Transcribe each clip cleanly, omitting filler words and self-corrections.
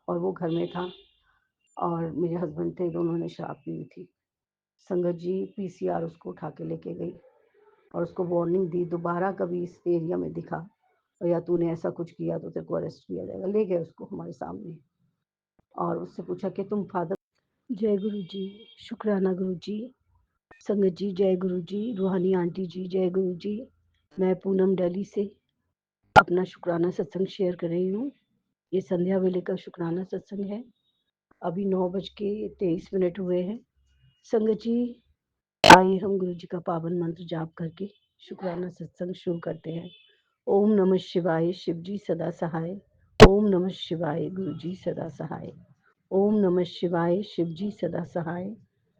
और वो घर में था और मेरे हस्बैंड थे, दोनों ने शराब पी हुई थी। संगत जी पीसीआर उसको उठा के लेके गई और उसको वार्निंग दी, दोबारा कभी इस एरिया में दिखा और या तूने ऐसा कुछ किया तो तेरे को अरेस्ट किया जाएगा। ले गए उसको हमारे सामने और उससे पूछा कि तुम फादर। जय गुरु जी, शुक्राना गुरु जी, संगत जी जय गुरु जी, रूहानी आंटी जी जय गुरु जी। मैं पूनम दिल्ली से अपना शुक्राना सत्संग शेयर कर रही हूँ। ये संध्या वेले का शुक्राना सत्संग है। अभी 9:23 हुए हैं। संगत जी आइए हम गुरु जी का पावन मंत्र जाप करके शुक्राना सत्संग शुरू करते हैं। ओम नमः शिवाय, शिव जी सदा सहाय। ओम नमः शिवाय, गुरु जी सदा सहाय। ओम नमः शिवाय, शिव जी सदा सहाय।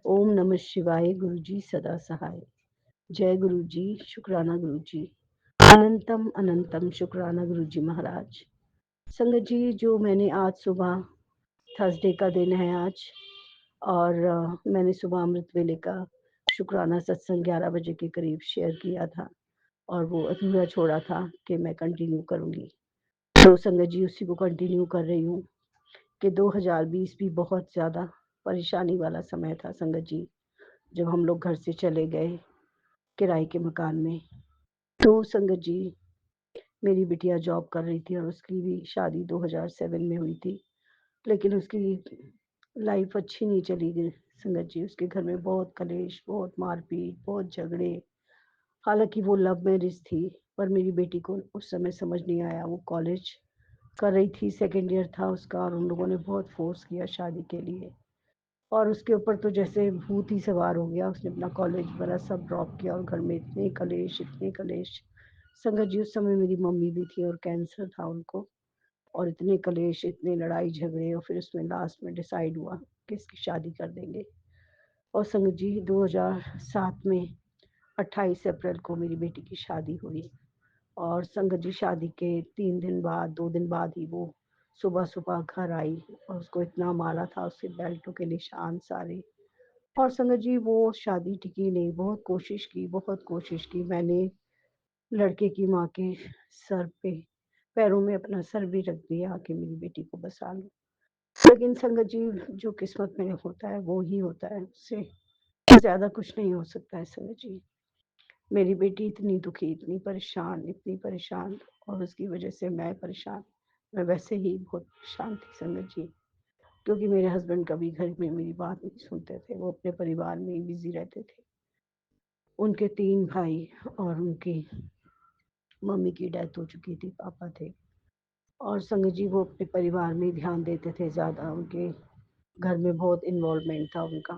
ओम नमः शिवाय, गुरु जी सदा सहाय। जय गुरु जी, शुक्राना गुरु जी, अनंतम अनंतम शुक्राना गुरु जी महाराज। संगत जी, जो मैंने आज सुबह, थर्सडे का दिन है आज, और मैंने सुबह अमृत वेले का शुक्राना सत्संग 11 बजे के करीब शेयर किया था और वो अधूरा छोड़ा था कि मैं कंटिन्यू करूँगी। तो संगत जी उसी को कंटिन्यू कर रही हूँ कि 2020 भी बहुत ज़्यादा परेशानी वाला समय था संगत जी, जब हम लोग घर से चले गए किराए के मकान में। तो संगत जी मेरी बिटिया जॉब कर रही थी और उसकी भी शादी 2007 में हुई थी, लेकिन उसकी लाइफ अच्छी नहीं चली गई संगत जी। उसके घर में बहुत कलेश, बहुत मारपीट, बहुत झगड़े। हालांकि वो लव मैरिज थी, पर मेरी बेटी को उस समय समझ नहीं आया। वो कॉलेज कर रही थी, सेकेंड ईयर था उसका, और उन लोगों ने बहुत फोर्स किया शादी के लिए और उसके ऊपर तो जैसे भूत ही सवार हो गया। उसने अपना कॉलेज वगैरह सब ड्रॉप किया और घर में इतने कलेश, इतने कलेश। संगत जी उस समय मेरी मम्मी भी थी और कैंसर था उनको, और इतने कलेश, इतने लड़ाई झगड़े, और फिर उसमें लास्ट में डिसाइड हुआ कि इसकी शादी कर देंगे। और संगत जी 2007 में 28 अप्रैल को मेरी बेटी की शादी हुई और संगत जी शादी के 3 दिन बाद, 2 दिन बाद ही वो सुबह सुबह घर आई और उसको इतना मारा था, उसके बेल्टों के निशान सारे। और संगत जी वो शादी टिकी नहीं, बहुत कोशिश की, बहुत कोशिश की मैंने। लड़के की माँ के सर पे, पैरों में अपना सर भी रख दिया कि मेरी बेटी को बसा लूं। लेकिन संगत जी जो किस्मत में होता है वो ही होता है, उससे ज्यादा कुछ नहीं हो सकता है संगत जी। मेरी बेटी इतनी दुखी, इतनी परेशान, इतनी परेशान, और उसकी वजह से मैं परेशान। मैं वैसे ही बहुत परेशान थी संगत जी, क्योंकि मेरे हस्बैंड कभी घर में मेरी बात नहीं सुनते थे। वो अपने परिवार में ही बिजी रहते थे। उनके 3 भाई और उनकी मम्मी की डेथ हो चुकी थी, पापा थे। और संगत जी वो अपने परिवार में ही ध्यान देते थे ज़्यादा। उनके घर में बहुत इन्वॉल्वमेंट था उनका।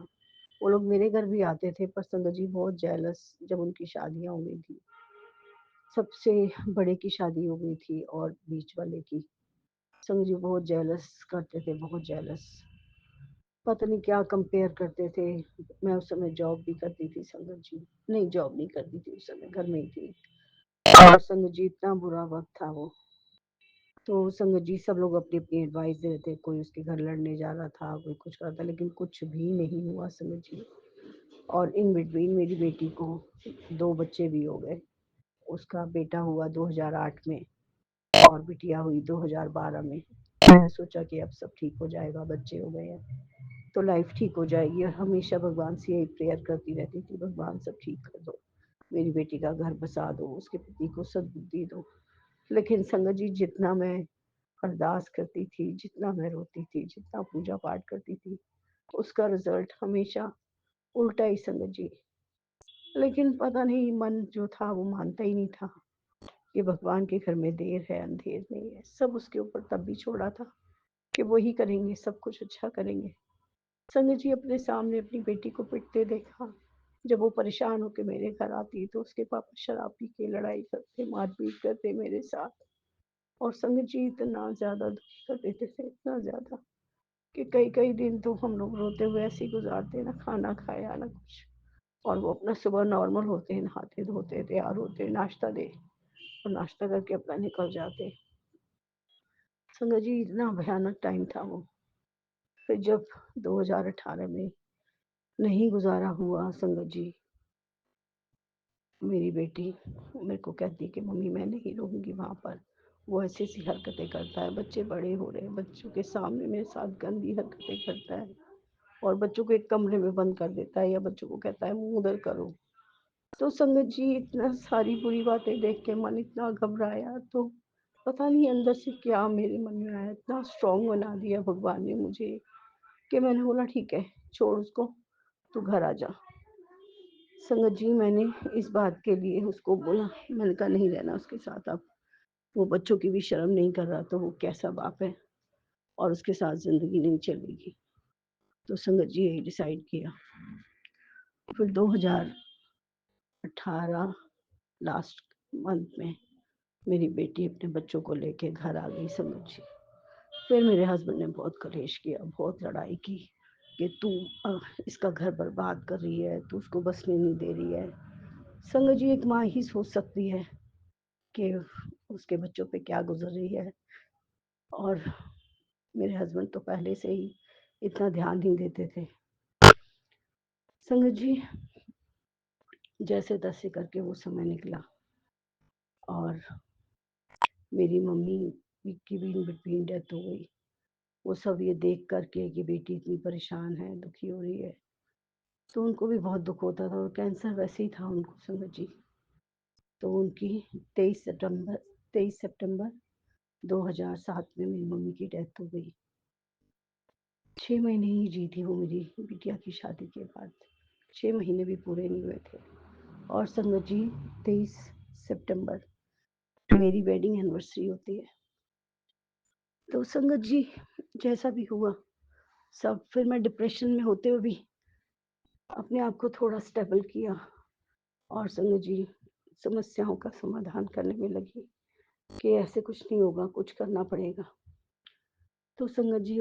वो लोग मेरे घर भी आते थे, पर संगत जी बहुत जेलस जब उनकी शादियां हो गई थी। सबसे बड़े की शादी हो गई थी और बीच वाले की। संगत जी बहुत जेलस करते थे, बहुत जेलस। पता नहीं क्या कंपेयर करते थे। मैं उस समय जॉब भी करती थी संगत जी। नहीं, जॉब नहीं करती थी उस समय, घर में ही थी। और संगत जी इतना बुरा वक्त था वो। तो संगत जी सब लोग अपनी अपनी एडवाइस दे रहे थे, कोई उसके घर लड़ने जा रहा था, कोई कुछ कर रहा था, लेकिन कुछ भी नहीं हुआ संगत जी। और इन बिटवीन मेरी बेटी को 2 बच्चे भी हो गए। उसका बेटा हुआ 2008 में और बिटिया हुई 2012 में। मैंने सोचा कि अब सब ठीक हो जाएगा, बच्चे हो गए हैं तो लाइफ ठीक हो जाएगी, और हमेशा भगवान से यही प्रेयर करती रहती थी, भगवान सब ठीक कर दो, मेरी बेटी का घर बसा दो, उसके पति को सद्बुद्धि दो। लेकिन संगत जी जितना मैं अरदास करती थी, जितना मैं रोती थी, जितना पूजा पाठ करती थी, उसका रिजल्ट हमेशा उल्टा ही संगत जी। लेकिन पता नहीं, मन जो था वो मानता ही नहीं था कि भगवान के घर में देर है अंधेर नहीं है। सब उसके ऊपर तब भी छोड़ा था कि वो ही करेंगे, सब कुछ अच्छा करेंगे। संगत जी अपने सामने अपनी बेटी को पिटते देखा। जब वो परेशान होकर मेरे घर आती तो उसके पापा शराब पी के लड़ाई करते, मारपीट करते मेरे साथ। और संगत जी इतना ज्यादा दुखी कर देते थे, इतना ज्यादा कि कई कई दिन तो हम लोग रोते हुए ऐसे ही गुजारते, ना खाना खाया ना कुछ। और वो अपना सुबह नॉर्मल होते, नहाते धोते, तैयार होते, नाश्ता दे और नाश्ता करके अपना निकल जाते। संगत जी इतना भयानक टाइम था वो। फिर जब 2018 में नहीं गुजारा हुआ संगत जी, मेरी बेटी मेरे को कहती कि मम्मी मैं नहीं रहूंगी वहां पर, वो ऐसी-ऐसी हरकतें करता है, बच्चे बड़े हो रहे हैं, बच्चों के सामने मेरे साथ गंदी हरकतें करता है और बच्चों को एक कमरे में बंद कर देता है या बच्चों को कहता है मुँह उधर करो। तो संगत जी इतना सारी बुरी बातें देख के मन इतना घबराया, तो पता नहीं अंदर से क्या मेरे मन में आया, इतना स्ट्रॉन्ग बना दिया भगवान ने मुझे कि मैंने बोला ठीक है, छोड़ उसको, तू घर आ जा। संगत जी मैंने इस बात के लिए उसको बोला, मैंने कहा नहीं रहना उसके साथ अब। वो बच्चों की भी शर्म नहीं कर रहा तो वो कैसा बाप है और उसके साथ ज़िंदगी नहीं चलेगी। तो संगत जी यही डिसाइड किया। फिर 2018 लास्ट मंथ में मेरी बेटी अपने बच्चों को लेके घर आ गई संगत जी। फिर मेरे हस्बैंड ने बहुत कलेश किया, बहुत लड़ाई की कि तू इसका घर बर्बाद कर रही है, तू उसको बसने नहीं दे रही है। संगत जी एक माँ ही सोच सकती है कि उसके बच्चों पे क्या गुजर रही है और मेरे हस्बैंड तो पहले से ही इतना ध्यान नहीं देते थे। संगत जी जैसे-तैसे करके वो समय निकला और मेरी मम्मी की भी इन बिटवीन डेथ हो गई। वो सब ये देख कर के कि बेटी इतनी परेशान है, दुखी हो रही है, तो उनको भी बहुत दुःख होता था और कैंसर वैसे ही था उनको संगत जी। तो उनकी 23 सितंबर 2007 में मेरी मम्मी की डेथ हो गई। 6 महीने ही जी थी वो मेरी बिटिया की शादी के बाद। 6 महीने भी पूरे नहीं हुए थे और संगत जी 23 सितंबर मेरी वेडिंग एनिवर्सरी होती है। तो संगत जी जैसा भी हुआ सब, फिर मैं डिप्रेशन में होते हुए भी अपने आप को थोड़ा स्टेबल किया और संगत जी समस्याओं का समाधान करने में लगी कि ऐसे कुछ नहीं होगा, कुछ करना पड़ेगा। तो संगत जी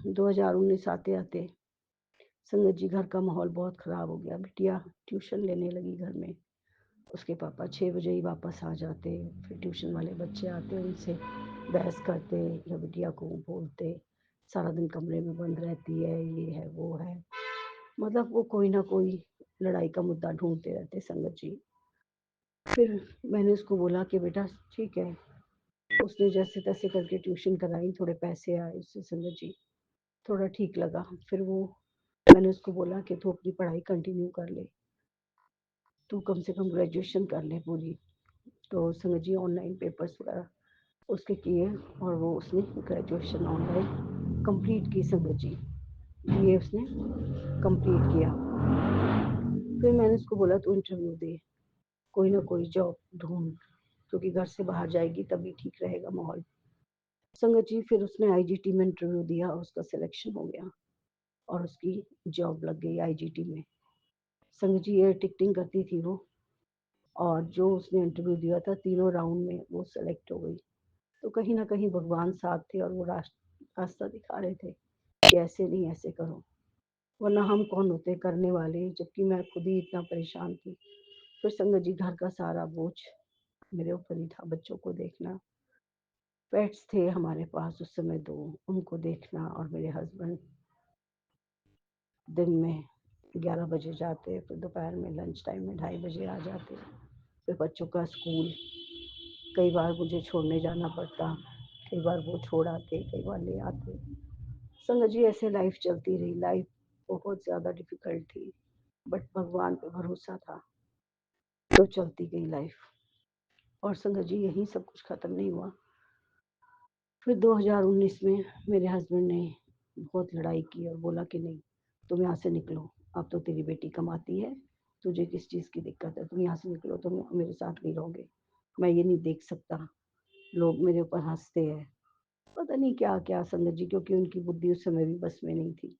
2019 आते-आते संगत जी घर का माहौल बहुत ख़राब हो गया। बिटिया ट्यूशन लेने लगी घर में। उसके पापा 6 बजे ही वापस आ जाते, फिर ट्यूशन वाले बच्चे आते, उनसे बहस करते या बिटिया को बोलते, सारा दिन कमरे में बंद रहती है, ये है, वो है। मतलब वो कोई ना कोई लड़ाई का मुद्दा ढूँढते रहते संगत जी। फिर मैंने उसको बोला कि बेटा ठीक है, उसने जैसे-तैसे करके ट्यूशन कराई, थोड़े पैसे आए उससे संगत जी, थोड़ा ठीक लगा। फिर वो मैंने उसको बोला कि तू अपनी पढ़ाई कंटिन्यू कर ले, तू कम से कम ग्रेजुएशन कर ले पूरी। तो संगत जी ऑनलाइन पेपर्स वगैरह उसके किए और वो उसने ग्रेजुएशन ऑनलाइन कंप्लीट की संगत जी। बीए उसने कंप्लीट किया। फिर मैंने उसको बोला तू इंटरव्यू दे, कोई ना कोई जॉब ढूँढ, क्योंकि घर से बाहर जाएगी तभी ठीक रहेगा माहौल। संगत जी फिर उसने आईजीटी में इंटरव्यू दिया और उसका सिलेक्शन हो गया और उसकी जॉब लग गई आईजीटी में। संगत जी एयर टिकटिंग करती थी वो और जो उसने इंटरव्यू दिया था तीनों राउंड में वो सेलेक्ट हो गई। तो कहीं न कहीं भगवान साथ थे और वो रास्ता दिखा रहे थे कि ऐसे नहीं ऐसे करो, वरना हम कौन होते करने वाले, जबकि मैं खुद ही इतना परेशान थी। फिर संगत जी घर का सारा बोझ मेरे ऊपर ही था, बच्चों को देखना, पेट्स थे हमारे पास उस समय 2, उनको देखना और मेरे हस्बैंड दिन में 11 बजे जाते, फिर दोपहर में लंच टाइम में 2:30 बजे आ जाते। फिर बच्चों का स्कूल, कई बार मुझे छोड़ने जाना पड़ता, कई बार वो छोड़ आते, कई बार ले आते। संगत जी ऐसे लाइफ चलती रही, लाइफ बहुत ज़्यादा डिफ़िकल्ट थी, बट भगवान पे भरोसा था, तो चलती गई लाइफ। और संगत जी यहीं सब कुछ ख़त्म नहीं हुआ। फिर 2019 में मेरे हस्बैंड ने बहुत लड़ाई की और बोला कि नहीं, तुम यहाँ से निकलो, अब तो तेरी बेटी कमाती है, तुझे किस चीज़ की दिक्कत है, तुम यहाँ से निकलो, तुम मेरे साथ नहीं रहोगे, मैं ये नहीं देख सकता, लोग मेरे ऊपर हँसते हैं। पता नहीं क्या-क्या संगत जी, क्योंकि उनकी बुद्धि उस समय भी बस में नहीं थी।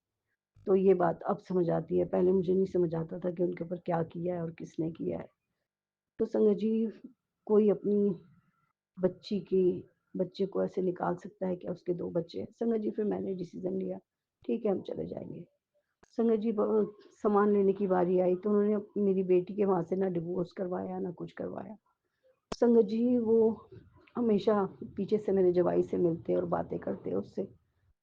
तो ये बात अब समझ आती है, पहले मुझे नहीं समझ आता था कि उनके ऊपर क्या किया है और किसने किया है। तो संगत जी कोई अपनी बच्ची की बच्चे को ऐसे निकाल सकता है क्या? उसके 2 बच्चे हैं। संगत जी फिर मैंने डिसीज़न लिया, ठीक है हम चले जाएँगे। संगत जी सामान लेने की बारी आई तो उन्होंने मेरी बेटी के वहाँ से ना डिवोर्स करवाया, ना कुछ करवाया। संगत जी वो हमेशा पीछे से मेरे जवाई से मिलते और बातें करते उससे,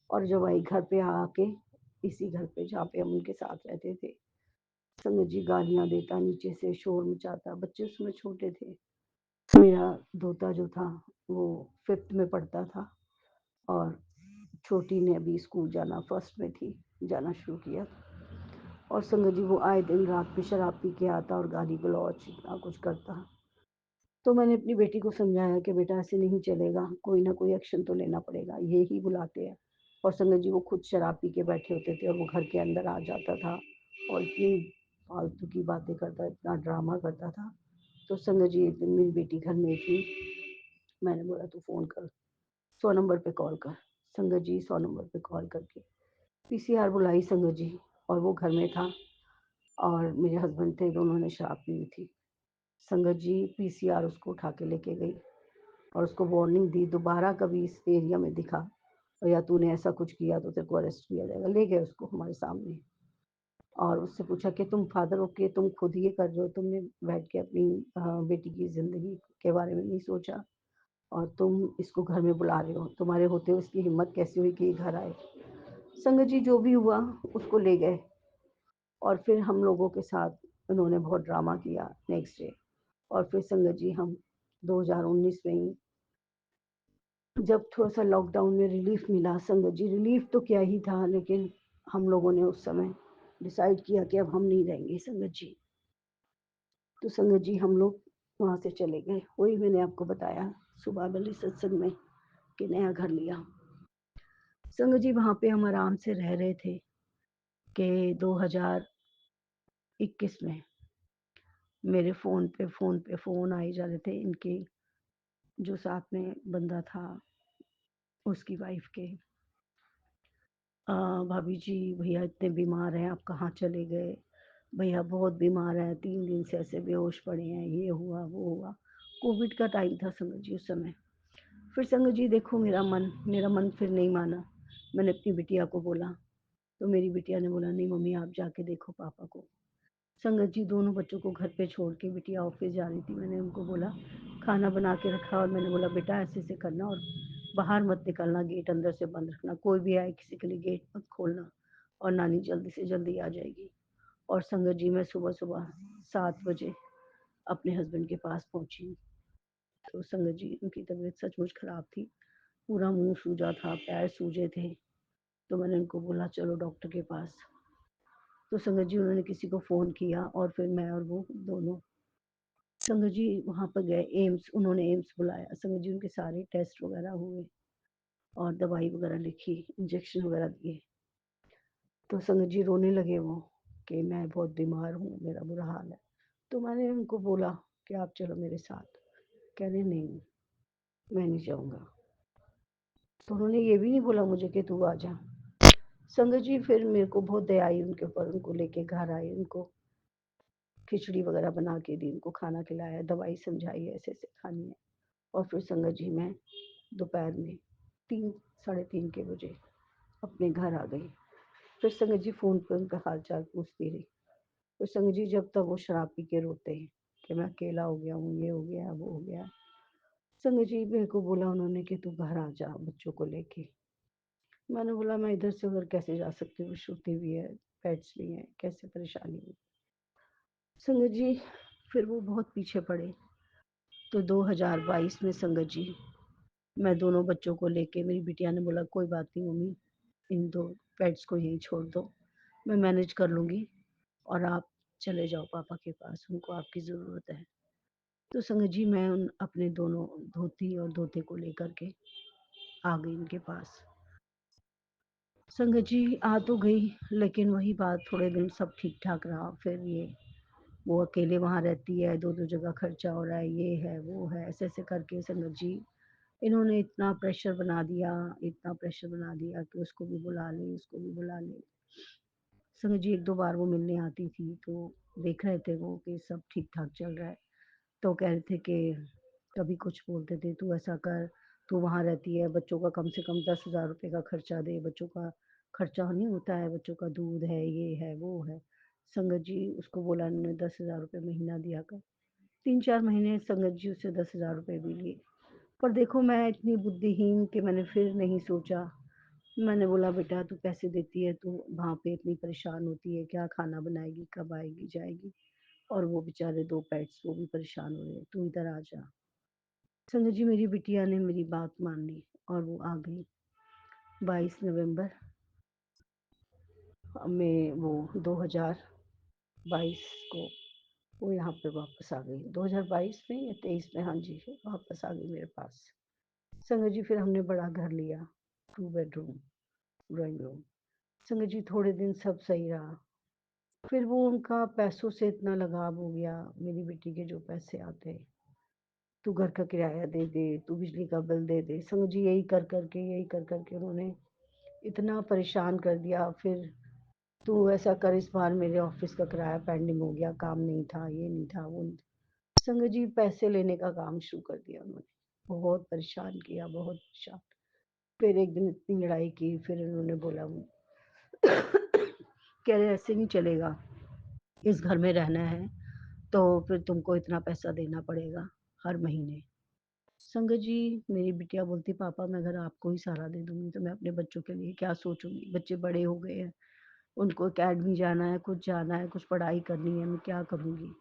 और जवाई घर पे आके इसी घर पे जहाँ पे हम उनके साथ रहते थे, संगत जी गालियाँ देता, नीचे से शोर मचाता, बच्चे उसमें छोटे थे। मेरा दोता जो था वो 5th में पढ़ता था और छोटी ने अभी स्कूल जाना फर्स्ट में थी, जाना शुरू किया। और संगत जी वो आए दिन रात में शराब पी के आता और गाली गलौज इतना कुछ करता। तो मैंने अपनी बेटी को समझाया कि बेटा ऐसे नहीं चलेगा, कोई ना कोई एक्शन तो लेना पड़ेगा, ये ही बुलाते हैं। और संगत जी वो खुद शराब पी के बैठे होते थे और वो घर के अंदर आ जाता था और इतनी फालतू की बातें करता, इतना ड्रामा करता था। तो संगत जी एक दिन मेरी बेटी घर में थी, मैंने बोला तू फ़ोन कर, 100 नंबर पे कॉल कर। संगत जी 100 नंबर पे कॉल करके पीसीआर बुलाई संगत जी, और वो घर में था और मेरे हस्बैंड थे, दोनों ने शराब पी हुई थी। संगत जी पीसीआर उसको उठा के लेके गई और उसको वार्निंग दी, दोबारा कभी इस एरिया में दिखा और या तूने ऐसा कुछ किया तो तेरे को अरेस्ट किया जाएगा। ले गए उसको हमारे सामने और उससे पूछा कि तुम फादर हो के तुम खुद ये कर रहे हो, तुमने बैठ के अपनी बेटी की ज़िंदगी के बारे में नहीं सोचा और तुम इसको घर में बुला रहे हो, तुम्हारे होते हुए इसकी हिम्मत कैसे हुई कि ये घर आए। संगत जी जो भी हुआ उसको ले गए और फिर हम लोगों के साथ उन्होंने बहुत ड्रामा किया नेक्स्ट डे। और फिर संगत जी हम 2019 में ही जब थोड़ा-सा लॉकडाउन में रिलीफ मिला, संगत जी रिलीफ तो क्या ही था, लेकिन हम लोगों ने उस समय डिसाइड किया कि अब हम नहीं रहेंगे संगत जी। तो संगत जी हम लोग वहाँ से चले गए। वही मैंने आपको बताया सुबह वाले सत्संग में कि नया घर लिया। संगत जी वहाँ पे हम आराम से रह रहे थे कि 2021 में मेरे फ़ोन आए जा रहे थे इनके जो साथ में बंदा था उसकी वाइफ़ के। भाभी जी भैया इतने बीमार हैं, आप कहाँ चले गए? भैया बहुत बीमार हैं, 3 दिन से ऐसे बेहोश पड़े हैं, ये हुआ, वो हुआ। कोविड का टाइम था संगत जी उस समय। फिर संगत जी देखो मेरा मन फिर नहीं माना। मैंने अपनी बिटिया को बोला, तो मेरी बिटिया ने बोला नहीं मम्मी आप जाके देखो पापा को। संगत जी दोनों बच्चों को घर पे छोड़ के बिटिया ऑफिस जा रही थी, मैंने उनको बोला खाना बना के रखा और मैंने बोला बेटा ऐसे ऐसे करना और बाहर मत निकलना, गेट अंदर से बंद रखना, कोई भी आए किसी के लिए गेट मत खोलना और नानी जल्दी से जल्दी आ जाएगी। और संगत जी मैं सुबह सुबह 7 बजे अपने हस्बैंड के पास पहुंची। तो संगत जी उनकी तबीयत सचमुच खराब थी, पूरा मुंह सूजा था, पैर सूजे थे। तो मैंने उनको बोला चलो डॉक्टर के पास। तो संगत जी उन्होंने किसी को फ़ोन किया और फिर मैं और वो दोनों संगत जी वहाँ पर गए एम्स, उन्होंने एम्स बुलाया। संगत जी उनके सारे टेस्ट वगैरह हुए और दवाई वगैरह लिखी, इंजेक्शन वगैरह दिए। तो संगत जी रोने लगे वो कि मैं बहुत बीमार हूँ, मेरा बुरा हाल है। तो मैंने उनको बोला कि आप चलो मेरे साथ। कह रहे नहीं, मैं नहीं जाऊँगा। तो उन्होंने ये भी नहीं बोला मुझे कि तू आ जा। संगत जी फिर मेरे को बहुत दया आई उनके ऊपर, उनको लेके घर आई, उनको खिचड़ी वगैरह बना के दी, उनको खाना खिलाया, दवाई समझाई ऐसे-ऐसे खानी है। और फिर संगत जी मैं दोपहर में 3 साढ़े 3 के बजे अपने घर आ गई। फिर संगत जी फ़ोन पे उनका हाल-चाल पूछती रही। फिर संगत जी जब तक वो शराब पी के रोते हैं कि मैं अकेला हो गया हूँ, ये हो गया, वो हो गया। संगत जी मेरे को बोला उन्होंने कि तू घर आ जा बच्चों को लेके। मैंने बोला मैं इधर से उधर कैसे जा सकती हूँ, श्रुति भी है, पेट्स भी हैं, कैसे परेशानी हुई। संगत जी फिर वो बहुत पीछे पड़े। तो 2022 में संगत जी मैं दोनों बच्चों को लेके, मेरी बिटिया ने बोला कोई बात नहीं मम्मी, इन 2 पेट्स को यहीं छोड़ दो, मैं मैनेज कर लूँगी और आप चले जाओ पापा के पास, उनको आपकी ज़रूरत है। तो संगत जी मैं उन अपने दोनों धोती और दोते को लेकर के आ गई उनके पास। संगत जी आ तो गई, लेकिन वही बात थोड़े दिन सब ठीक-ठाक रहा, फिर ये वो अकेले वहाँ रहती है, 2-2 जगह खर्चा हो रहा है, ये है, वो है, ऐसे-ऐसे करके संगत जी इन्होंने इतना प्रेशर बना दिया, इतना प्रेशर बना दिया कि उसको भी बुला ले, उसको भी बुला ले। संगत जी 1-2 बार वो मिलने आती थी, तो देख रहे थे वो कि सब ठीक-ठाक चल रहा है। तो कह रहे थे कि कभी कुछ बोलते थे, "तू ऐसा कर, तू वहाँ रहती है, बच्चों का कम से कम 10,000 रुपए का खर्चा दे, बच्चों का खर्चा नहीं होता है, बच्चों का दूध है, ये है, वो है।" संगत जी उसको बोला इन्होंने 10,000 रुपए महीना दिया कर। 3-4 महीने संगत जी उससे 10,000 रुपए भी लिए। पर देखो मैं इतनी बुद्धिहीन कि मैंने फिर नहीं सोचा। मैंने बोला बेटा तू पैसे देती है, तू वहाँ पे इतनी परेशान होती है, क्या खाना बनाएगी, कब आएगी, जाएगी? और वो बेचारे 2 पेट्स वो भी परेशान हो रहे हैं, तू इधर आ जा। संगत जी मेरी बिटिया ने मेरी बात मान ली और वो आ गई 22 नवंबर में, वो 2022 को वो यहाँ पे वापस आ गई। 2022 में या 23 में, हाँ जी, वापस आ गई मेरे पास। संगत जी फिर हमने बड़ा घर लिया, 2 बेडरूम, ड्राइंग रूम। संगत जी थोड़े दिन सब सही रहा, फिर वो उनका पैसों से इतना लगाव हो गया। मेरी बेटी के जो पैसे आते, तू घर का किराया दे दे, तू बिजली का बिल दे दे। संगत जी यही कर करके उन्होंने इतना परेशान कर दिया। फिर तू ऐसा कर, इस बार मेरे ऑफिस का किराया पेंडिंग हो गया, काम नहीं था, ये नहीं था, वो नहीं था। संगत जी पैसे लेने का काम शुरू कर दिया उन्होंने। बहुत परेशान किया, बहुत परेशान। फिर एक दिन इतनी लड़ाई की, फिर उन्होंने बोला कह रहे ऐसे नहीं चलेगा, इस घर में रहना है तो फिर तुमको इतना पैसा देना पड़ेगा हर महीने। संगत जी मेरी बिटिया बोलती, पापा मैं अगर आपको ही सहारा दे दूंगी तो मैं अपने बच्चों के लिए क्या सोचूंगी? बच्चे बड़े हो गए हैं, उनको अकेडमी जाना है, कुछ पढ़ाई करनी है, मैं क्या करूंगी?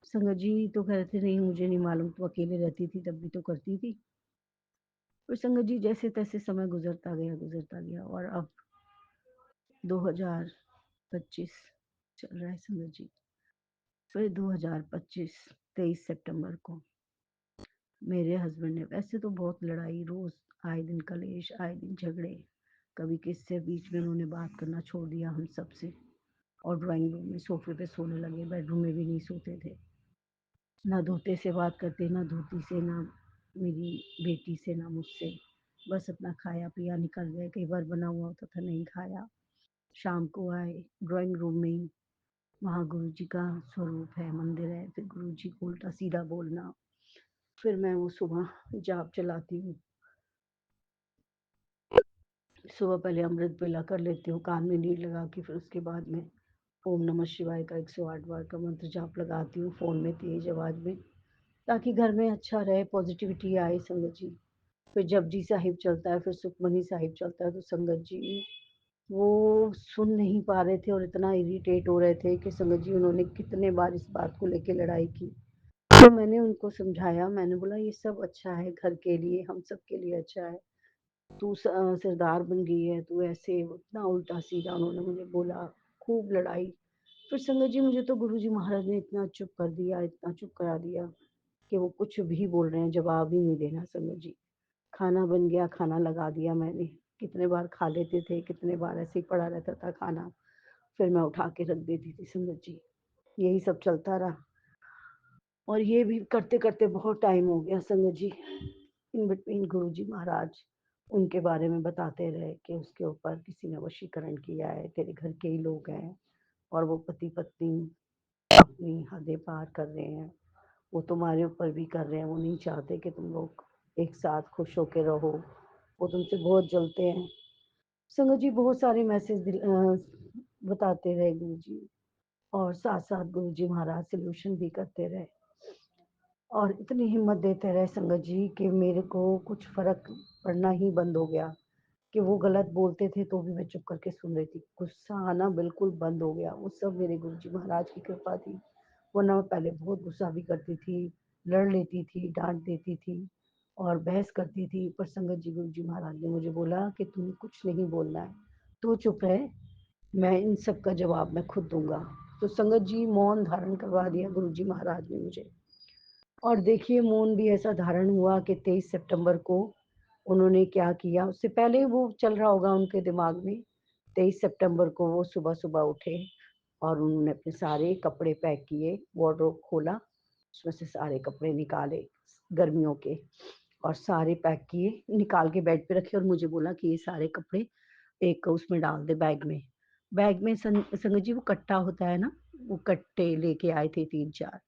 संगत जी तो कहते नहीं, मुझे नहीं मालूम, तू अकेले रहती थी तब भी तो करती थी। और संगत जी जैसे तैसे समय गुजरता गया और अब 2025 चल रहा है संगत जी। फिर 2025 23 सितंबर को मेरे हस्बैंड ने, वैसे तो बहुत लड़ाई, रोज आए दिन कलेश, आए दिन झगड़े, कभी किससे बीच में उन्होंने बात करना छोड़ दिया हम सब से, और ड्राइंग रूम में सोफे पे सोने लगे, बेडरूम में भी नहीं सोते थे। ना धोते से बात करते, ना धोती से, ना मेरी बेटी से, ना मुझसे। बस अपना खाया पिया निकल गए, कई बार बना हुआ होता था नहीं खाया। शाम को आए ड्राइंग रूम में ही, वहाँ गुरु जी का स्वरूप है, मंदिर है, फिर गुरु जी को उल्टा सीधा बोलना। फिर मैं वो सुबह जाप चलाती हूँ, सुबह पहले अमृत वेला कर लेती हूँ, कान में लीड लगा के, फिर उसके बाद में ओम नमः शिवाय का 108 बार का मंत्र जाप लगाती हूँ फ़ोन में तेज आवाज़ में, ताकि घर में अच्छा रहे, पॉजिटिविटी आए संगत जी। फिर जपजी साहिब चलता है, फिर सुखमनी साहिब चलता है, तो संगत जी वो सुन नहीं पा रहे थे और इतना इरिटेट हो रहे थे कि संगत जी उन्होंने कितने बार इस बात को लेके लड़ाई की। तो मैंने उनको समझाया, मैंने बोला ये सब अच्छा है, घर के लिए, हम सब के लिए अच्छा है। तू सरदार बन गई है, तू ऐसे, इतना उल्टा सीधा उन्होंने मुझे बोला, खूब लड़ाई। फिर संगत जी मुझे तो गुरु जी महाराज ने इतना चुप कर दिया, इतना चुप करा दिया कि वो कुछ भी बोल रहे हैं जवाब ही नहीं देना संगत जी। खाना बन गया, खाना लगा दिया मैंने, कितने बार खा लेते थे, कितने बार ऐसे ही पड़ा रहता था खाना, फिर मैं उठा के रख देती थी संगत जी। यही सब चलता रहा और ये भी करते करते बहुत टाइम हो गया संगत जी। इन बिटवीन गुरु जी महाराज उनके बारे में बताते रहे कि उसके ऊपर किसी ने वशीकरण किया है, तेरे घर के ही लोग हैं और वो पति पत्नी अपनी हदें पार कर रहे हैं, वो तुम्हारे ऊपर भी कर रहे हैं, वो नहीं चाहते कि तुम लोग एक साथ खुश होके रहो, वो तुमसे बहुत जलते हैं। संगत जी बहुत सारे मैसेज बताते रहे गुरु जी, और साथ साथ गुरु जी महाराज सोल्यूशन भी करते रहे और इतनी हिम्मत देते रहे संगत जी कि मेरे को कुछ फर्क पड़ना ही बंद हो गया, कि वो गलत बोलते थे तो भी मैं चुप करके सुन रही थी, गुस्सा आना बिल्कुल बंद हो गया। वो सब मेरे गुरु जी महाराज की कृपा थी, वरना मैं पहले बहुत गुस्सा भी करती थी, लड़ लेती थी, डांट देती थी और बहस करती थी। पर संगत जी गुरु जी महाराज ने मुझे बोला कि तुम्हें कुछ नहीं बोलना है, तू चुप रहे, मैं इन सब का जवाब मैं खुद दूंगा। तो संगत जी मौन धारण करवा दिया गुरु जी महाराज ने मुझे, और देखिए मौन भी ऐसा धारण हुआ कि 23 सितंबर को उन्होंने क्या किया, उससे पहले वो चल रहा होगा उनके दिमाग में। 23 सितंबर को वो सुबह सुबह उठे और उन्होंने अपने सारे कपड़े पैक किए, वार्डरोब खोला, उसमें से सारे कपड़े निकाले गर्मियों के, और सारे पैक किए, निकाल के बेड पे रखे और मुझे बोला कि ये सारे कपड़े एक उसमें डाल दे, बैग में। बैग में संगत जी वो कट्टा होता है ना, वो कट्टे लेके आए थे 3-4,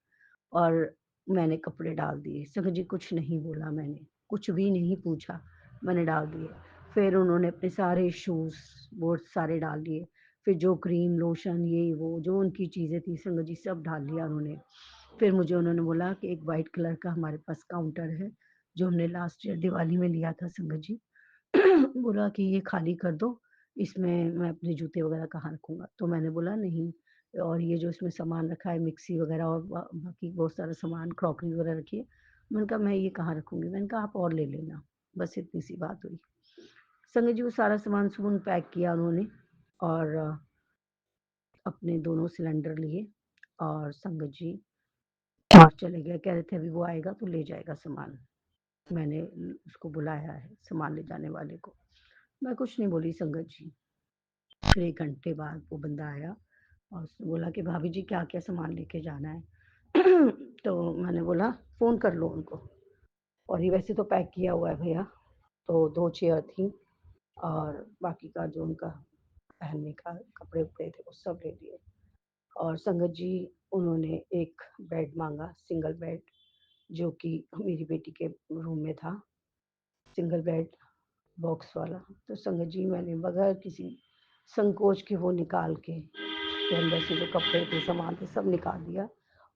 और मैंने कपड़े डाल दिए। संगत जी कुछ नहीं बोला, मैंने कुछ भी नहीं पूछा, मैंने डाल दिए। फिर उन्होंने अपने सारे शूज़ वो सारे डाल लिए, फिर जो क्रीम लोशन ये वो जो उनकी चीज़ें थी संगत जी सब डाल लिया उन्होंने। फिर मुझे उन्होंने बोला कि एक वाइट कलर का हमारे पास काउंटर है, जो हमने लास्ट ईयर दिवाली में लिया था संगत जी। बोला कि ये खाली कर दो, इसमें मैं अपने जूते वगैरह कहाँ रखूँगा? तो मैंने बोला नहीं, और ये जो इसमें सामान रखा है मिक्सी वगैरह और बाकी बहुत सारा सामान क्रॉकरी वगैरह रखी है, मैंने कहा मैं ये कहाँ रखूँगी? मैंने कहा आप और ले लेना, बस इतनी सी बात हुई। संगत जी वो सारा सामान-सुमन पैक किया उन्होंने और अपने दोनों सिलेंडर लिए और संगत जी और चले गए। कह रहे थे अभी वो आएगा तो ले जाएगा सामान। मैंने उसको बुलाया है सामान ले जाने वाले को। मैं कुछ नहीं बोली संगत जी। फिर 1 घंटे बाद वो बंदा आया और उसने बोला कि भाभी जी क्या-क्या सामान लेके जाना है? तो मैंने बोला फ़ोन कर लो उनको और ये वैसे तो पैक किया हुआ है भैया। तो 2 चेयर थी और बाकी का जो उनका पहनने का कपड़े-वपड़े थे वो सब ले लिए। और संगत जी उन्होंने एक बेड माँगा, सिंगल बेड जो कि मेरी बेटी के रूम में था, सिंगल बेड बॉक्स वाला। तो संगत जी मैंने बगैर किसी संकोच के वो निकाल के उसके अंदर से जो कपड़े थे, सामान थे सब निकाल दिया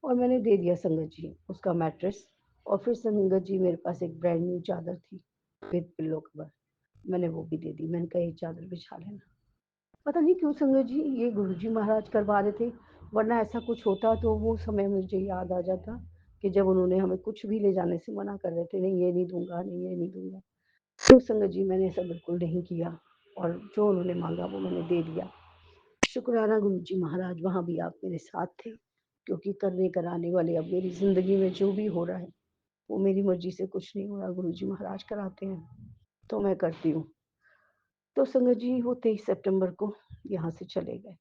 और मैंने दे दिया संगत जी उसका मैट्रेस और फिर संगत जी मेरे पास एक ब्रांड न्यू चादर थी विद पिल्लो कवर, मैंने वो भी दे दी। मैंने कहा ये चादर बिछा लेना। पता नहीं क्यों संगत जी ये गुरुजी महाराज करवा रहे थे, वरना ऐसा कुछ होता तो वो समय मुझे याद आ जाता कि जब उन्होंने हमें कुछ भी ले जाने से मना कर रहे थे, नहीं ये नहीं दूँगा, नहीं ये नहीं दूँगा। तो संगत जी मैंने ऐसा बिल्कुल नहीं किया और जो उन्होंने माँगा वो मैंने दे दिया। शुक्राना गुरुजी महाराज वहाँ भी आप मेरे साथ थे, क्योंकि करने कराने वाले अब मेरी ज़िंदगी में जो भी हो रहा है, वो मेरी मर्ज़ी से कुछ नहीं हो रहा, गुरुजी महाराज कराते हैं, तो मैं करती हूँ। तो संगत जी वो 23 सितंबर को यहाँ से चले गए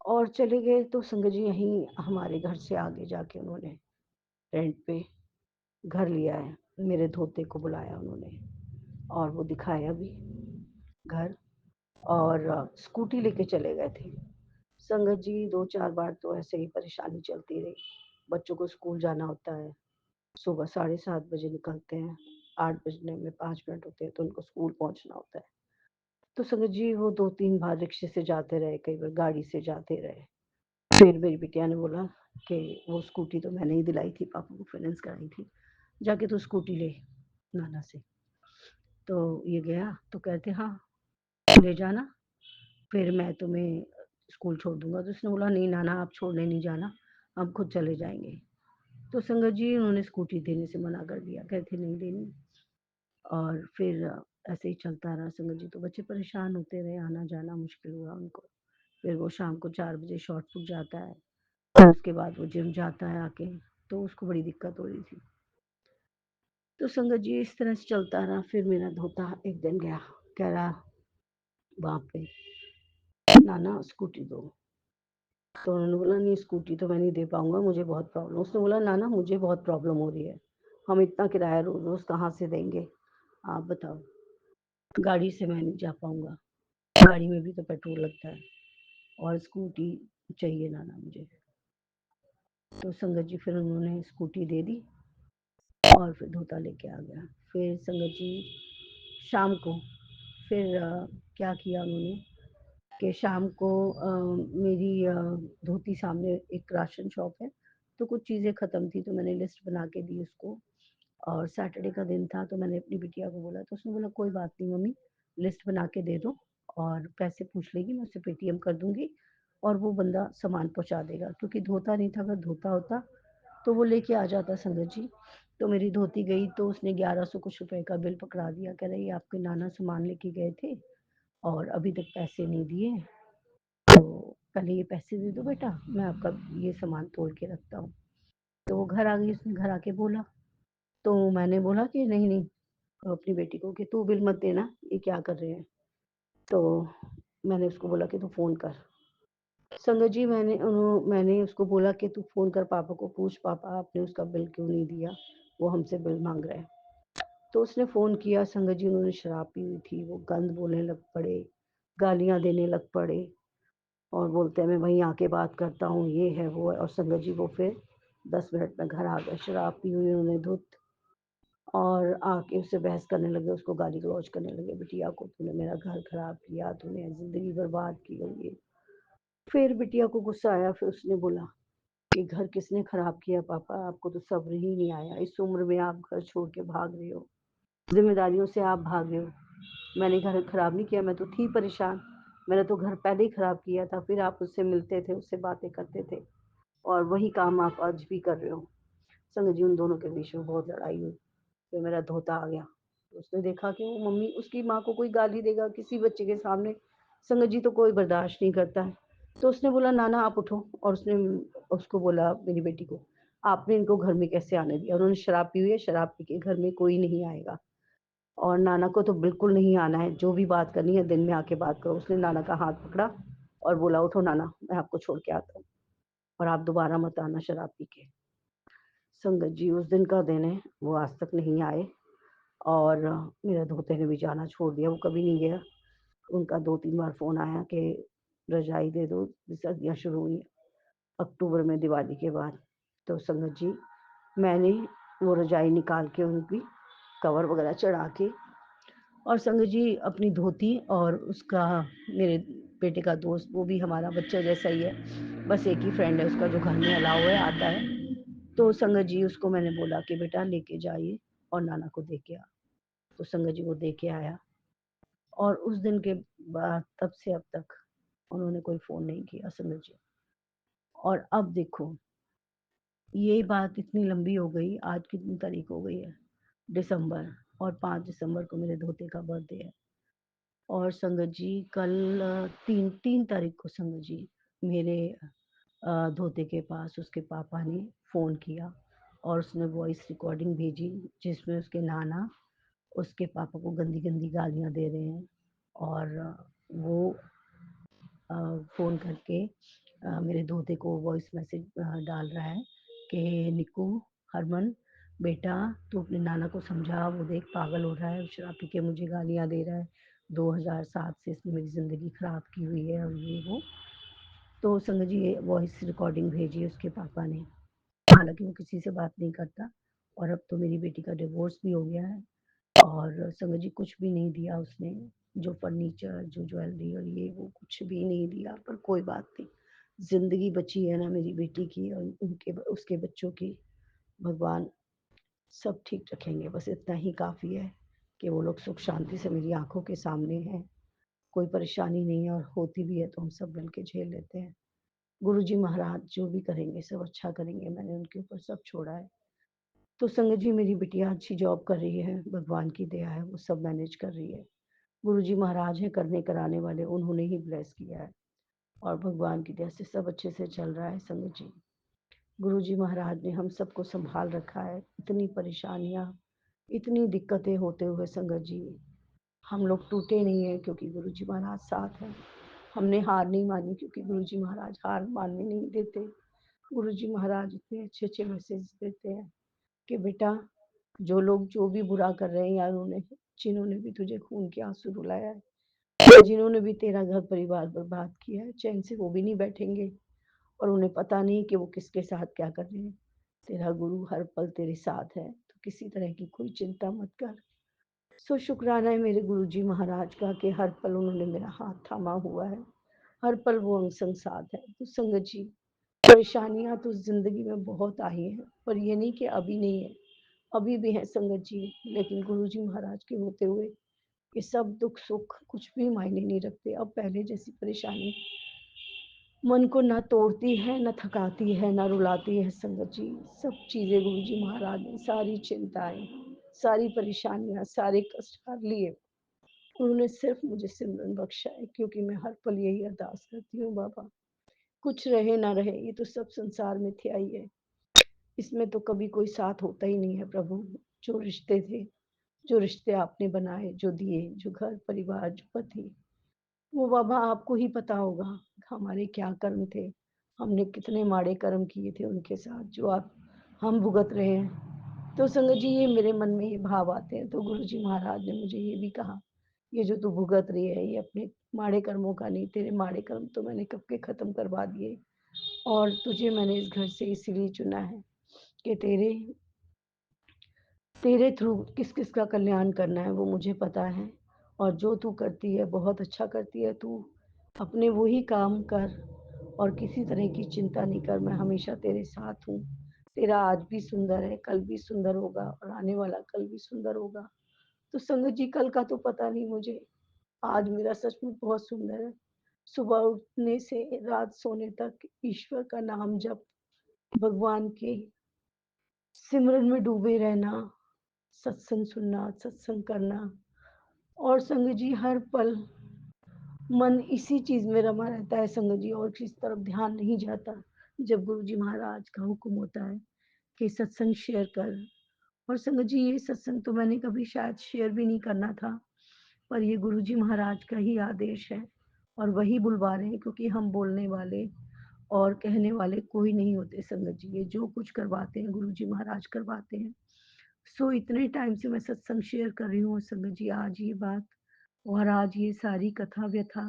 और चले गए तो संगत जी यहीं हमारे घर से आगे जाके उन्होंने रेंट पे घर लिया है। मेरे धोते को बुलाया उन्होंने और वो दिखाया भी घर और स्कूटी लेके चले गए थे। संगत जी 2-4 बार तो ऐसे ही परेशानी चलती रही। बच्चों को स्कूल जाना होता है, सुबह 7:30 बजे निकलते हैं, 8 बजने में 5 मिनट होते हैं तो उनको स्कूल पहुँचना होता है। तो संगत जी वो 2-3 बार रिक्शे से जाते रहे, कई बार गाड़ी से जाते रहे। फिर मेरी बिटिया ने बोला कि वो स्कूटी तो मैंने ही दिलाई थी, पापा को फाइनेंस कराई थी, जाके तू स्कूटी ले नाना से। तो ये गया तो कहते हाँ, ले जाना, फिर मैं तुम्हें स्कूल छोड़ दूँगा। तो उसने बोला नहीं नाना आप छोड़ने नहीं जाना, हम खुद चले जाएँगे। तो संगत जी उन्होंने स्कूटी देने से मना कर दिया, कहते नहीं देनी और फिर ऐसे ही चलता रहा संगत जी तो बच्चे परेशान होते रहे, आना-जाना मुश्किल हुआ उनको। फिर वो शाम को 4 बजे शॉर्ट पुट जाता है, फिर उसके बाद वो जिम जाता है आके, तो उसको बड़ी दिक्कत हो रही थी। तो संगत जी इस तरह से चलता रहा, फिर मेरा धोता एक दिन गया, कह रहा वहाँ पे नाना स्कूटी दो। तो उन्होंने बोला नहीं स्कूटी तो मैं नहीं दे पाऊँगा, मुझे बहुत प्रॉब्लम उसने बोला नाना मुझे बहुत प्रॉब्लम हो रही है, हम इतना किराया रोज़-रोज़ कहाँ से देंगे? आप बताओ, गाड़ी से मैं नहीं जा पाऊँगा, गाड़ी में भी तो पेट्रोल लगता है और स्कूटी चाहिए नाना मुझे। तो संगत जी फिर उन्होंने स्कूटी दे दी और फिर धोता लेके आ गया। फिर संगत जी शाम को फिर क्या किया उन्होंने कि शाम को मेरी धोती सामने एक राशन शॉप है, तो कुछ चीज़ें ख़त्म थी तो मैंने लिस्ट बना के दी उसको और सैटरडे का दिन था तो मैंने अपनी बिटिया को बोला तो उसने बोला कोई बात नहीं मम्मी लिस्ट बना के दे दो और पैसे पूछ लेगी मैं उसे पेटीएम कर दूँगी और वो बंदा सामान पहुँचा देगा क्योंकि धोता नहीं था, अगर धोता होता तो वो लेके आ जाता संगत जी। तो मेरी धोती गई तो उसने 1100 कुछ रुपए का बिल पकड़ा दिया, कह रहा ये आपके नाना सामान लेके गए थे और अभी तक पैसे नहीं दिए, तो पहले ये पैसे दे दो बेटा, मैं आपका ये सामान तोल के रखता हूँ। तो वो घर आ गई, उसने घर आके बोला, तो मैंने बोला कि नहीं-नहीं अपनी बेटी को कि तू बिल मत देना, ये क्या कर रहे हैं? तो मैंने उसको बोला कि तू फ़ोन कर। संगत जी मैंने उसको बोला कि तू फ़ोन कर पापा को पूछ पापा आपने उसका बिल क्यों नहीं दिया? वो हमसे बिल माँग रहा है। तो उसने फ़ोन किया संगत जी उन्होंने शराब पी हुई थी, वो गंद बोलने लग पड़े, गालियाँ देने लग पड़े और बोलते हैं मैं वहीं आके बात करता हूँ, ये है, वो है और संगत जी वो फिर 10 मिनट में घर आ गए, शराब पी हुई उन्होंने धुत और आके उससे बहस करने लगे, उसको गाली-गलौज करने लगे, बिटिया को तूने मेरा घर खराब किया, तूने ज़िंदगी बर्बाद की और ये। फिर बिटिया को गुस्सा आया, फिर उसने बोला कि घर किसने खराब किया पापा? आपको तो सब्र ही नहीं आया, इस उम्र में आप घर छोड़ के भाग रहे हो, ज़िम्मेदारियों से आप भाग रहे हो। मैंने घर खराब नहीं किया, मैं तो थी परेशान, मैंने तो घर पहले ही खराब किया था, फिर आप उससे मिलते थे, उससे बातें करते थे और वही काम आप आज भी कर रहे हो। संगत जी उन दोनों के बीच में बहुत लड़ाई हुई। फिर मेरा धोता आ गया। उसने देखा कि वो मम्मी उसकी माँ को कोई गाली देगा किसी बच्चे के सामने, संगत जी तो कोई बर्दाश्त नहीं करता है। तो उसने बोला, "नाना आप उठो", और उसने उसको बोला मेरी बेटी को, "आपने इनको घर में कैसे आने दिया? उन्होंने शराब पी हुई है, शराब पी के घर में कोई नहीं आएगा और नाना को तो बिल्कुल नहीं आना है, जो भी बात करनी है दिन में आके बात करो।" उसने नाना का हाथ पकड़ा और बोला, "उठो नाना, मैं आपको छोड़ के आता हूँ और आप दोबारा मत आना शराब पी के।" संगत जी उस दिन का दिन है, वो आज तक नहीं आए और मेरे धोते ने भी जाना छोड़ दिया, वो कभी नहीं गया। उनका 2-3 बार फ़ोन आया कि रज़ाई दे दो, सर्दियाँ शुरू हुई अक्टूबर में दिवाली के बाद। तो संगत जी मैंने वो रज़ाई निकाल के उनकी कवर वगैरह चढ़ा के और संगत जी अपनी धोती और उसका मेरे बेटे का दोस्त वो भी हमारा बच्चा जैसा ही है, बस एक ही फ्रेंड है उसका जो घर में अलाउ है, आता है। तो संगत जी उसको मैंने बोला कि बेटा लेके जाइए और नाना को दे के आ। तो संगत जी वो दे के आया और उस दिन के बाद तब से अब तक उन्होंने कोई फ़ोन नहीं किया संगत जी। और अब देखो ये बात इतनी लंबी हो गई, आज कितनी तारीख हो गई है? दिसंबर, और 5 दिसंबर को मेरे धोते का बर्थडे है। और संगत जी कल 3 तारीख को संगत जी मेरे धोते के पास उसके पापा ने फ़ोन किया और उसने वॉइस रिकॉर्डिंग भेजी जिसमें उसके नाना उसके पापा को गंदी-गंदी गालियाँ दे रहे हैं और वो फ़ोन करके मेरे धोते को वॉइस मैसेज डाल रहा है कि निक्कू, हरमन बेटा तू अपने नाना को समझा, वो देख पागल हो रहा है, शराब पी के मुझे गालियाँ दे रहा है, 2007 से इसने मेरी ज़िंदगी ख़राब की हुई है और ये वो। तो संगत जी ये वॉइस रिकॉर्डिंग भेजी उसके पापा ने। हालाँकि वो किसी से बात नहीं करता और अब तो मेरी बेटी का डिवोर्स भी हो गया है और संगत जी कुछ भी नहीं दिया उसने, जो फर्नीचर, जो ज्वेलरी और ये वो कुछ भी नहीं दिया, पर कोई बात नहीं। ज़िंदगी बची है ना मेरी बेटी की और उनके उसके बच्चों की, भगवान सब ठीक रखेंगे, बस इतना ही काफ़ी है कि वो लोग सुख शांति से मेरी आँखों के सामने हैं, कोई परेशानी नहीं है और होती भी है तो हम सब मिल के झेल लेते हैं। गुरुजी महाराज जो भी करेंगे सब अच्छा करेंगे, मैंने उनके ऊपर सब छोड़ा है। तो संगत जी मेरी बिटिया अच्छी जॉब कर रही है, भगवान की दया है, वो सब मैनेज कर रही है। गुरुजी महाराज हैं करने कराने वाले, उन्होंने ही ब्लेस किया है और भगवान की दया से सब अच्छे से चल रहा है संगत जी। गुरुजी महाराज ने हम सबको सँभाल रखा है, इतनी परेशानियाँ, इतनी दिक्कतें होते हुए संगत जी, हम लोग टूटे नहीं हैं क्योंकि गुरुजी महाराज साथ हैं। हमने हार नहीं मानी क्योंकि गुरुजी महाराज हार मानने नहीं देते। गुरुजी महाराज इतने अच्छे-अच्छे मैसेज देते हैं कि बेटा जो लोग जो भी बुरा कर रहे हैं या जिन्होंने भी तुझे खून के आँसू रुलाया है, या जिन्होंने भी तेरा घर परिवार बर्बाद किया है, चैन से वो भी नहीं बैठेंगे और उन्हें पता नहीं कि वो किसके साथ क्या कर रहे हैं। तेरा गुरु हर पल तेरे साथ है, तो किसी तरह की कोई चिंता मत कर। सो शुक्राना है मेरे गुरुजी महाराज का कि हर पल उन्होंने मेरा हाथ थामा हुआ है, हर पल वो अंग संग साथ है। तो संगत जी परेशानियाँ तो ज़िंदगी में बहुत आई हैं, पर ये नहीं कि अभी नहीं है, अभी भी हैं संगत जी, लेकिन गुरुजी महाराज के होते हुए ये सब दुख-सुख कुछ भी मायने नहीं रखते। अब पहले जैसी परेशानी मन को ना तोड़ती है, ना थकाती है, ना रुलाती है संगत जी। सब चीज़ें गुरुजी महाराज ने सारी चिंताएँ, सारी परेशानियाँ, सारे कष्ट हर लिए। उन्होंने सिर्फ़ मुझे सिमरन बख्शा है क्योंकि मैं हर पल यही अरदास करती हूँ बाबा, कुछ रहे ना रहे, ये तो सब संसार में थे ही है। इसमें तो कभी कोई साथ होता ही नहीं है प्रभु। जो रिश्ते थे, जो रिश्ते आपने बनाए, जो दिए, जो घर परिवार, जो पति, वो बाबा आपको ही पता होगा हमारे क्या कर्म थे। हमने कितने माड़े कर्म किए थे उनके साथ जो आप हम भुगत रहे हैं। तो संगत जी ये मेरे मन में ये भाव आते हैं तो गुरुजी महाराज ने मुझे ये भी कहा, ये जो तू भुगत रही है ये अपने माड़े कर्मों का नहीं, तेरे माड़े कर्म तो मैंने कब के खत्म करवा दिए और तुझे मैंने इस घर से इसीलिए चुना है कि तेरे तेरे थ्रू किस-किस का कल्याण करना है वो मुझे पता है और जो तू करती है बहुत अच्छा करती है तू। अपने वो ही काम कर और किसी तरह की चिंता नहीं कर, मैं हमेशा तेरे साथ हूँ। तेरा आज भी सुंदर है, कल भी सुंदर होगा और आने वाला कल भी सुंदर होगा। तो संगत जी कल का तो पता नहीं मुझे, आज मेरा सचमुच बहुत सुंदर है। सुबह उठने से रात सोने तक ईश्वर का नाम जप, भगवान के सिमरन में डूबे रहना, सत्संग सुनना, सत्संग करना और संगत जी हर पल मन इसी चीज़ में रमा रहता है संगत जी और किसी तरफ ध्यान नहीं जाता। जब गुरु जी महाराज का हुक्म होता है कि सत्संग शेयर कर और संगत जी ये सत्संग तो मैंने कभी शायद शेयर भी नहीं करना था, पर ये गुरु जी महाराज का ही आदेश है और वही बुलवा रहे हैं क्योंकि हम बोलने वाले और कहने वाले कोई नहीं होते संगत जी। ये जो कुछ करवाते हैं गुरु जी महाराज करवाते हैं। सो इतने टाइम से मैं सत्संग शेयर कर रही हूँ संगत जी, आज ये बात और आज ये सारी कथा व्यथा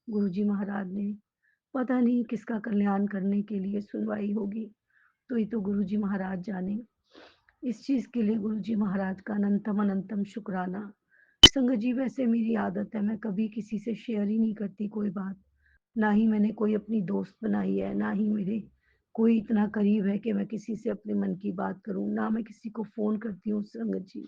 गुरु जी महाराज ने पता नहीं किसका कल्याण करने के लिए सुनवाई होगी, तो ये तो गुरु जी महाराज जाने। इस चीज़ के लिए गुरु जी महाराज का अनंतम अनंतम शुक्राना। संगत जी वैसे मेरी आदत है मैं कभी किसी से शेयर ही नहीं करती कोई बात, ना ही मैंने कोई अपनी दोस्त बनाई है, ना ही मेरे कोई इतना करीब है कि मैं किसी से अपने मन की बात करूँ, ना मैं किसी को फ़ोन करती हूँ संगत जी।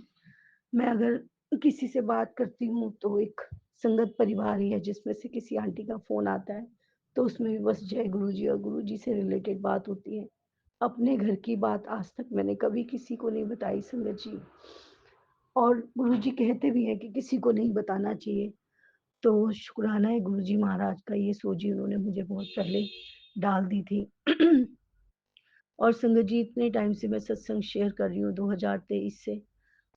मैं अगर किसी से बात करती हूँ तो एक संगत परिवार ही है जिसमें से किसी आंटी का फ़ोन आता है, तो उसमें भी बस जय गुरु जी और गुरु जी से रिलेटेड बात होती है। अपने घर की बात आज तक मैंने कभी किसी को नहीं बताई संगत जी और गुरु जी कहते भी हैं कि किसी को नहीं बताना चाहिए। तो शुक्राना है गुरु जी महाराज का ये सोची उन्होंने मुझे बहुत पहले डाल दी थी। और संगत जी इतने टाइम से मैं सत्संग शेयर कर रही हूँ 2023 से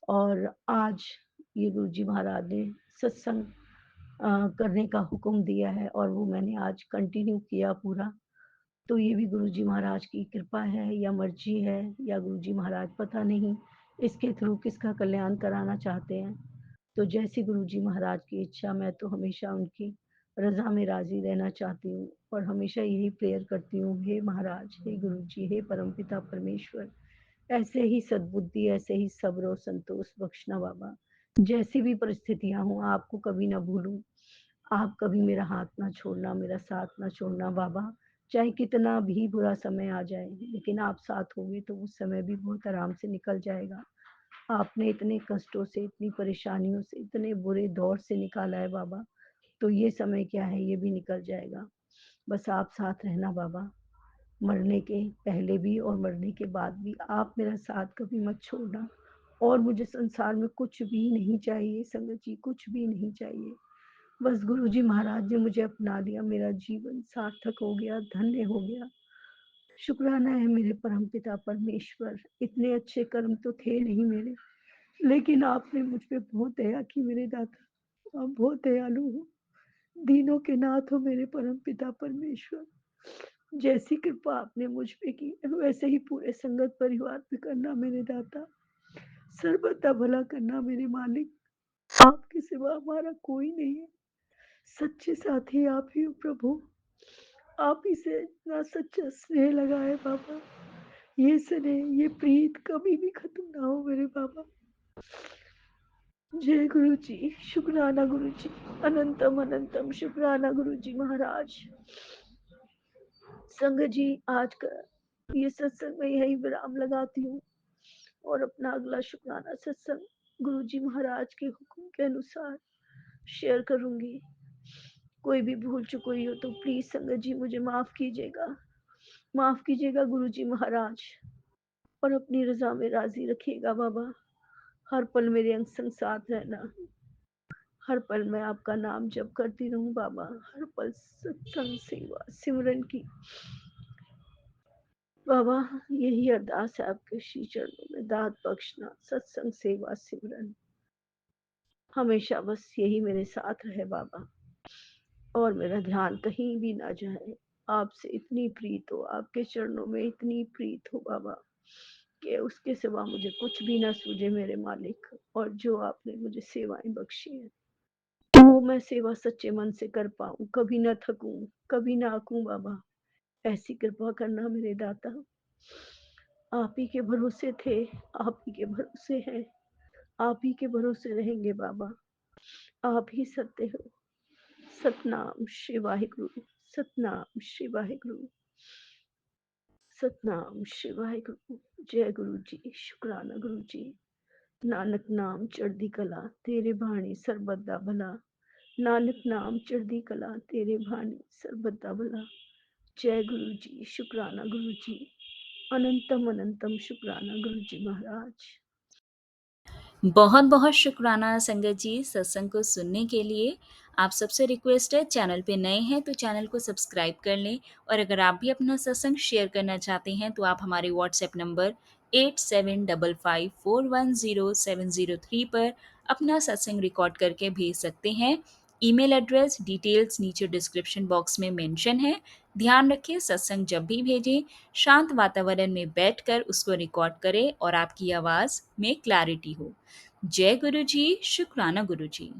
और आज ये गुरु जी महाराज ने सत्संग करने का हुक्म दिया है और वो मैंने आज कंटिन्यू किया पूरा। तो ये भी गुरु जी महाराज की कृपा है या मर्जी है या गुरु जी महाराज पता नहीं इसके थ्रू किसका कल्याण कराना चाहते हैं। तो जैसी गुरु जी महाराज की इच्छा, मैं तो हमेशा उनकी रज़ा में राज़ी रहना चाहती हूँ और हमेशा यही प्रेयर करती हूँ, हे महाराज, हे गुरु जी, हे परमपिता परमेश्वर, ऐसे ही सद्बुद्धि, ऐसे ही सब्र और संतोष बख्शना बाबा। जैसी भी परिस्थितियाँ हों, आपको कभी ना भूलूँ, आप कभी मेरा हाथ ना छोड़ना, मेरा साथ ना छोड़ना बाबा। चाहे कितना भी बुरा समय आ जाए, लेकिन आप साथ होंगे तो उस समय भी बहुत आराम से निकल जाएगा। आपने इतने कष्टों से, इतनी परेशानियों से, इतने बुरे दौर से निकाला है बाबा, तो ये समय क्या है, ये भी निकल जाएगा। बस आप साथ रहना बाबा, मरने के पहले भी और मरने के बाद भी आप मेरा साथ कभी मत छोड़ना। और मुझे संसार में कुछ भी नहीं चाहिए संगत जी, कुछ भी नहीं चाहिए। बस गुरु जी महाराज ने मुझे अपना लिया, मेरा जीवन सार्थक हो गया, धन्य हो गया। शुक्राना है मेरे परमपिता परमेश्वर, इतने अच्छे कर्म तो थे नहीं मेरे, लेकिन आपने मुझ पे बहुत दया की मेरे दाता। आप बहुत दयालु हो, दीनों के नाथ हो मेरे परमपिता परमेश्वर। जैसी कृपा आपने मुझ पे की वैसे ही पूरे संगत परिवार पे करना मेरे दाता। सर्वदा भला करना मेरे मालिक। आपके सिवा हमारा कोई नहीं है। सच्चे साथी आप ही हो प्रभु। आप ही से इतना सच्चा स्नेह लगा है बाबा। ये स्नेह, ये प्रीत कभी भी खत्म ना हो मेरे बाबा। जय गुरु जी, शुक्राना गुरु जी, अनंतम अनंतम शुक्राना गुरु जी महाराज। संगत जी आज का ये सत्संग में यही विराम लगाती हूँ और अपना अगला शुक्राना सत्संग गुरु जी महाराज के हुक्म के अनुसार शेयर करूंगी। कोई भी भूल चुक हुई हो तो प्लीज संगत जी मुझे माफ कीजिएगा, माफ कीजिएगा गुरु जी महाराज और अपनी रजा में राजी रखिएगा बाबा। हर पल मेरे अंग संग साथ रहना, हर पल मैं आपका नाम जप करती रहूं बाबा, हर पल सत्संग सेवा सिमरन की बाबा। यही अरदास है आपके श्री चरणों में, दात बख्शना, सत्संग सेवा सिमरन हमेशा बस यही मेरे साथ रहे बाबा और मेरा ध्यान कहीं भी ना जाए। आपसे इतनी प्रीत हो, आपके चरणों में इतनी प्रीत हो बाबा कि उसके सिवा मुझे कुछ भी ना सूझे मेरे मालिक। और जो आपने मुझे सेवाएं बख्शी है वो मैं सेवा सच्चे मन से कर पाऊं, कभी ना थकूं, कभी ना आकूं बाबा। ऐसी कृपा करना मेरे दाता। आप ही के भरोसे थे, आप ही के भरोसे हैं, आप ही के भरोसे रहेंगे बाबा। आप ही सत्य हो। सतनाम श्री वाहिगुरु, सतनाम श्री वाहिगुरु, सतनाम श्री वाहिगुरु। जय गुरु जी, शुक्राना गुरु जी। नानक नाम चढ़दी कला तेरे भाणी सरबत भला, नानक नाम चढ़दी कला तेरे भाणी सरबत भला। जय गुरु जी, शुक्राना गुरु जी, अनंतम अनंतम शुक्राना गुरु जी महाराज। बहुत बहुत शुक्राना संगत जी सत्संग को सुनने के लिए। आप सबसे रिक्वेस्ट है, चैनल पे नए हैं तो चैनल को सब्सक्राइब कर लें, और अगर आप भी अपना सत्संग शेयर करना चाहते हैं तो आप हमारे व्हाट्सएप नंबर 8755410703 पर अपना सत्संग रिकॉर्ड करके भेज सकते हैं। ईमेल एड्रेस डिटेल्स नीचे डिस्क्रिप्शन बॉक्स में मेंशन है। ध्यान रखें, सत्संग जब भी भेजें शांत वातावरण में बैठकर उसको रिकॉर्ड करें और आपकी आवाज़ में क्लैरिटी हो। जय गुरु जी, शुक्राना गुरु जी।